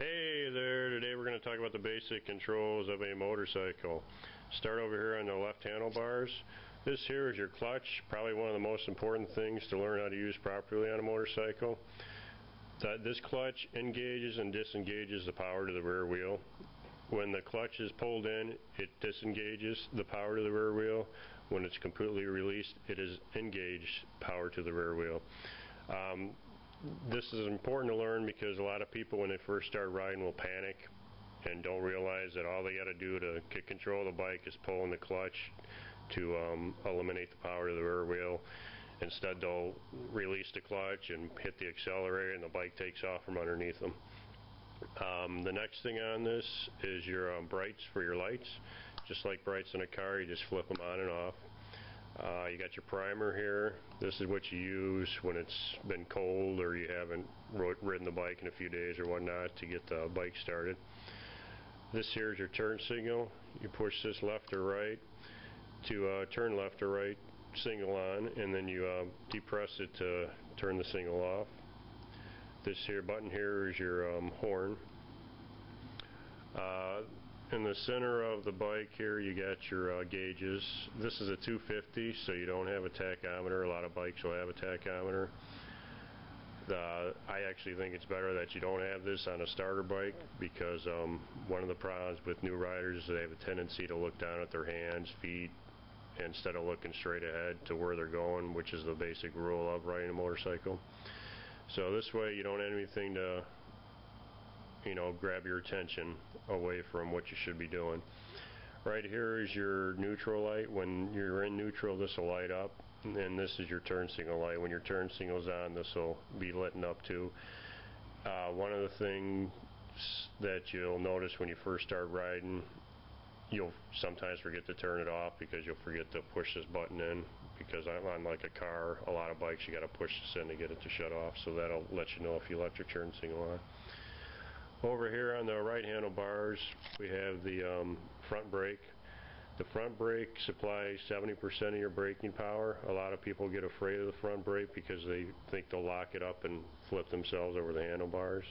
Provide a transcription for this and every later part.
Hey there, today we're going to talk about the basic controls of a motorcycle. Start over here on the left handlebars. This here is your clutch, probably one of the most important things to learn how to use properly on a motorcycle. This clutch engages and disengages the power to the rear wheel. When the clutch is pulled in, it disengages the power to the rear wheel. When it's completely released, it is engaged power to the rear wheel. This is important to learn because a lot of people when they first start riding will panic and don't realize that all they got to do to get control of the bike is pull in the clutch to eliminate the power to the rear wheel. Instead they'll release the clutch and hit the accelerator and the bike takes off from underneath them. The next thing on this is your brights for your lights. Just like brights in a car, you just flip them on and off. You got your primer here. This is what you use when it's been cold or you haven't ridden the bike in a few days or whatnot to get the bike started. This here is your turn signal. You push this left or right to turn left or right signal on, and then you depress it to turn the signal off. This here button here is your horn. In the center of the bike here you got your gauges. This is a 250, so you don't have a tachometer. A lot of bikes will have a tachometer. I actually think it's better that you don't have this on a starter bike because one of the problems with new riders is they have a tendency to look down at their hands, feet, instead of looking straight ahead to where they're going, which is the basic rule of riding a motorcycle. So this way you don't have anything to grab your attention away from what you should be doing. Right here is your neutral light. When you're in neutral, this will light up, and this is your turn signal light. When your turn signal's on, this will be lit up too. One of the things that you'll notice when you first start riding, you'll sometimes forget to turn it off because you'll forget to push this button in, because unlike a car, a lot of bikes you got to push this in to get it to shut off, so that'll let you know if you left your turn signal on. Over here on the right handlebars we have the front brake. The front brake supplies 70% of your braking power. A lot of people get afraid of the front brake because they think they'll lock it up and flip themselves over the handlebars.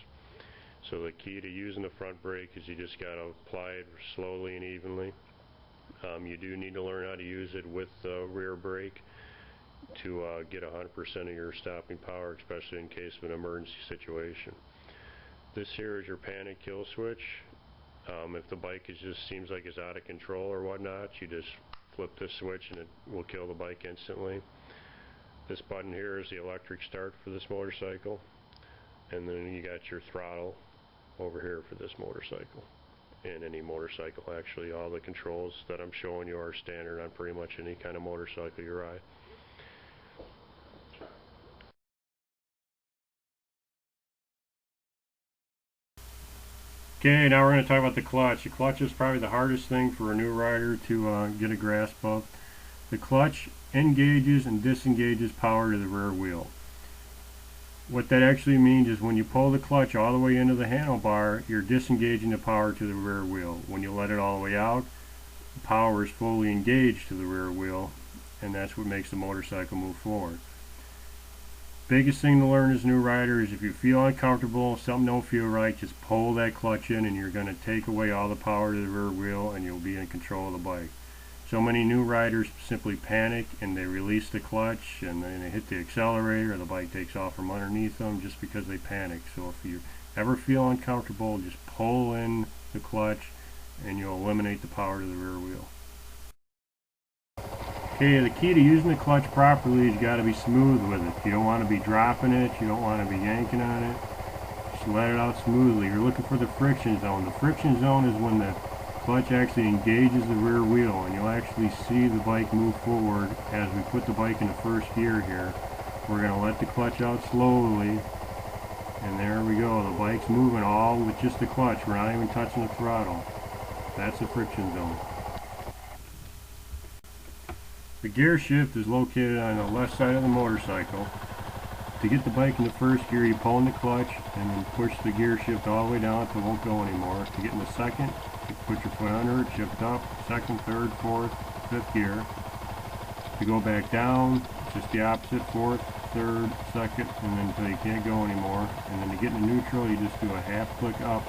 So the key to using the front brake is you just got to apply it slowly and evenly. You do need to learn how to use it with the rear brake to get 100% of your stopping power, especially in case of an emergency situation. This here is your panic kill switch. If the bike just seems like it's out of control or whatnot, you just flip this switch and it will kill the bike instantly. This button here is the electric start for this motorcycle, and then you got your throttle over here for this motorcycle. And any motorcycle, actually, all the controls that I'm showing you are standard on pretty much any kind of motorcycle you ride. Okay, now we're going to talk about the clutch. The clutch is probably the hardest thing for a new rider to get a grasp of. The clutch engages and disengages power to the rear wheel. What that actually means is when you pull the clutch all the way into the handlebar, you're disengaging the power to the rear wheel. When you let it all the way out, the power is fully engaged to the rear wheel, and that's what makes the motorcycle move forward. Biggest thing to learn as a new rider is if you feel uncomfortable, something don't feel right, just pull that clutch in and you're going to take away all the power to the rear wheel and you'll be in control of the bike. So many new riders simply panic and they release the clutch and then they hit the accelerator and the bike takes off from underneath them just because they panic. So if you ever feel uncomfortable, just pull in the clutch and you'll eliminate the power to the rear wheel. Okay, the key to using the clutch properly is you got to be smooth with it. You don't want to be dropping it, you don't want to be yanking on it. Just let it out smoothly. You're looking for the friction zone. The friction zone is when the clutch actually engages the rear wheel, and you'll actually see the bike move forward as we put the bike into first gear here. We're going to let the clutch out slowly, and there we go. The bike's moving all with just the clutch. We're not even touching the throttle. That's the friction zone. The gear shift is located on the left side of the motorcycle. To get the bike into first gear, you pull in the clutch and then push the gear shift all the way down until it won't go anymore. To get in the second, you put your foot under it, shift up, second, third, fourth, fifth gear. To go back down, it's just the opposite, fourth, third, second, and then until you can't go anymore. And then to get into neutral, you just do a half click up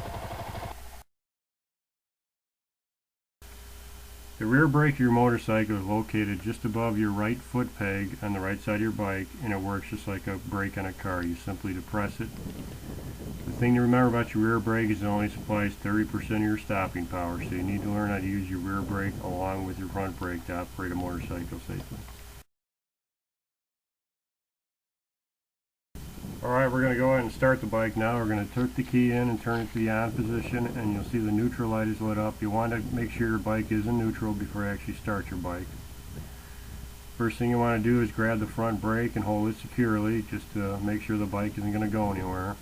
The rear brake of your motorcycle is located just above your right foot peg on the right side of your bike, and it works just like a brake on a car. You simply depress it. The thing to remember about your rear brake is it only supplies 30% of your stopping power, so you need to learn how to use your rear brake along with your front brake to operate a motorcycle safely. Alright, we're going to go ahead and start the bike now. We're going to tuck the key in and turn it to the on position, and you'll see the neutral light is lit up. You want to make sure your bike is in neutral before you actually start your bike. First thing you want to do is grab the front brake and hold it securely just to make sure the bike isn't going to go anywhere.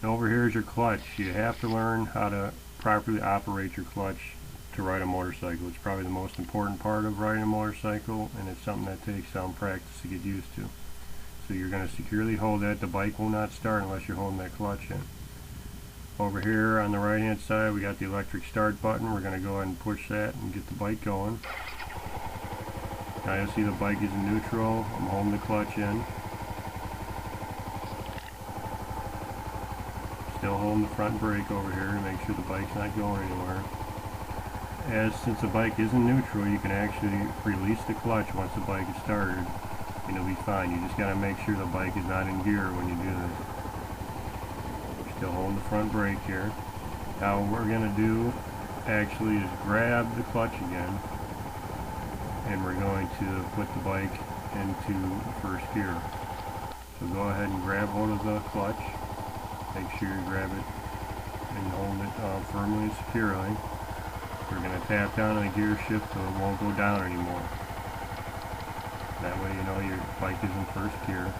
And over here is your clutch. You have to learn how to properly operate your clutch to ride a motorcycle. It's probably the most important part of riding a motorcycle, and it's something that takes some practice to get used to. So you're going to securely hold that. The bike will not start unless you're holding that clutch in. Over here on the right hand side we got the electric start button. We're going to go ahead and push that and get the bike going. Now you'll see the bike is in neutral. I'm holding the clutch in. Still holding the front brake over here to make sure the bike's not going anywhere. Since the bike is in neutral, you can actually release the clutch once the bike is started, and it'll be fine. You just got to make sure the bike is not in gear when you do this. Still holding the front brake here. Now what we're going to do actually is grab the clutch again, and we're going to put the bike into first gear. So go ahead and grab hold of the clutch. Make sure you grab it and hold it firmly and securely. We're going to tap down on the gear shift so it won't go down anymore. That way you know your bike is in first gear.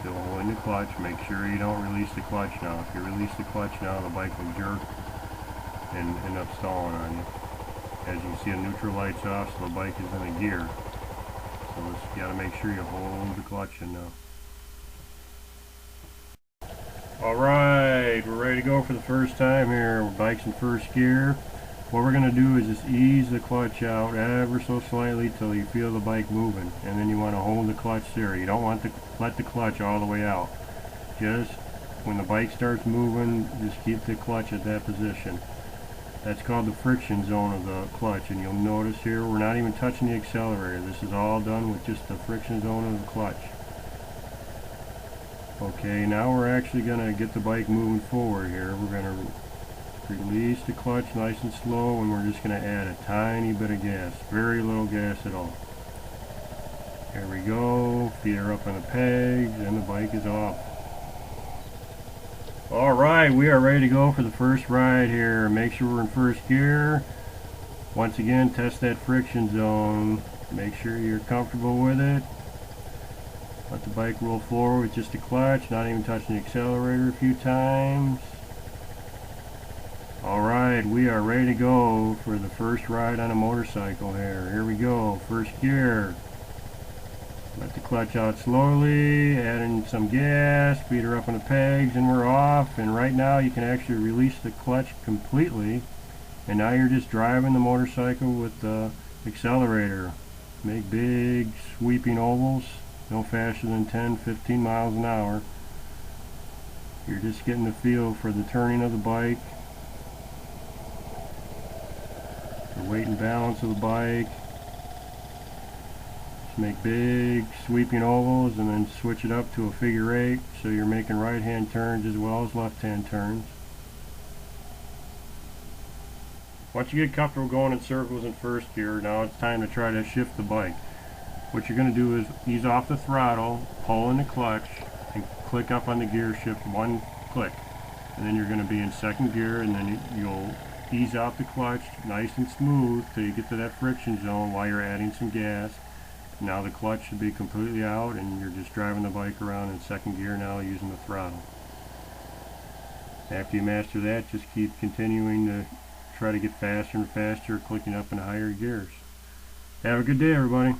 Still holding the clutch. Make sure you don't release the clutch now. If you release the clutch now, the bike will jerk and end up stalling on you. As you can see, the neutral light's off, so the bike is in a gear. So you got to make sure you hold the clutch in now. Alright, we're ready to go for the first time here. Bike's in first gear. What we're going to do is just ease the clutch out ever so slightly till you feel the bike moving, and then you want to hold the clutch there. You don't want to let the clutch all the way out. Just when the bike starts moving, just keep the clutch at that position. That's called the friction zone of the clutch, and you'll notice here we're not even touching the accelerator. This is all done with just the friction zone of the clutch. Okay, now we're actually going to get the bike moving forward here. We're going to release the clutch nice and slow, and we're just going to add a tiny bit of gas. Very little gas at all. There we go. Feet are up on the pegs, and the bike is off. Alright, we are ready to go for the first ride here. Make sure we're in first gear. Once again, test that friction zone. Make sure you're comfortable with it. Let the bike roll forward with just a clutch, not even touching the accelerator a few times. Alright, we are ready to go for the first ride on a motorcycle here. Here we go, first gear. Let the clutch out slowly, add in some gas, feet are up on the pegs, and we're off. And right now you can actually release the clutch completely. And now you're just driving the motorcycle with the accelerator. Make big sweeping ovals. No faster than 10-15 miles an hour. You're just getting the feel for the turning of the bike, the weight and balance of the bike. Just make big sweeping ovals and then switch it up to a figure 8, so you're making right hand turns as well as left hand turns. Once you get comfortable going in circles in first gear, now it's time to try to shift the bike. What you're going to do is ease off the throttle, pull in the clutch, and click up on the gear shift one click. And then you're going to be in second gear, and then you'll ease out the clutch nice and smooth till you get to that friction zone while you're adding some gas. Now the clutch should be completely out, and you're just driving the bike around in second gear now using the throttle. After you master that, just keep continuing to try to get faster and faster, clicking up in higher gears. Have a good day, everybody.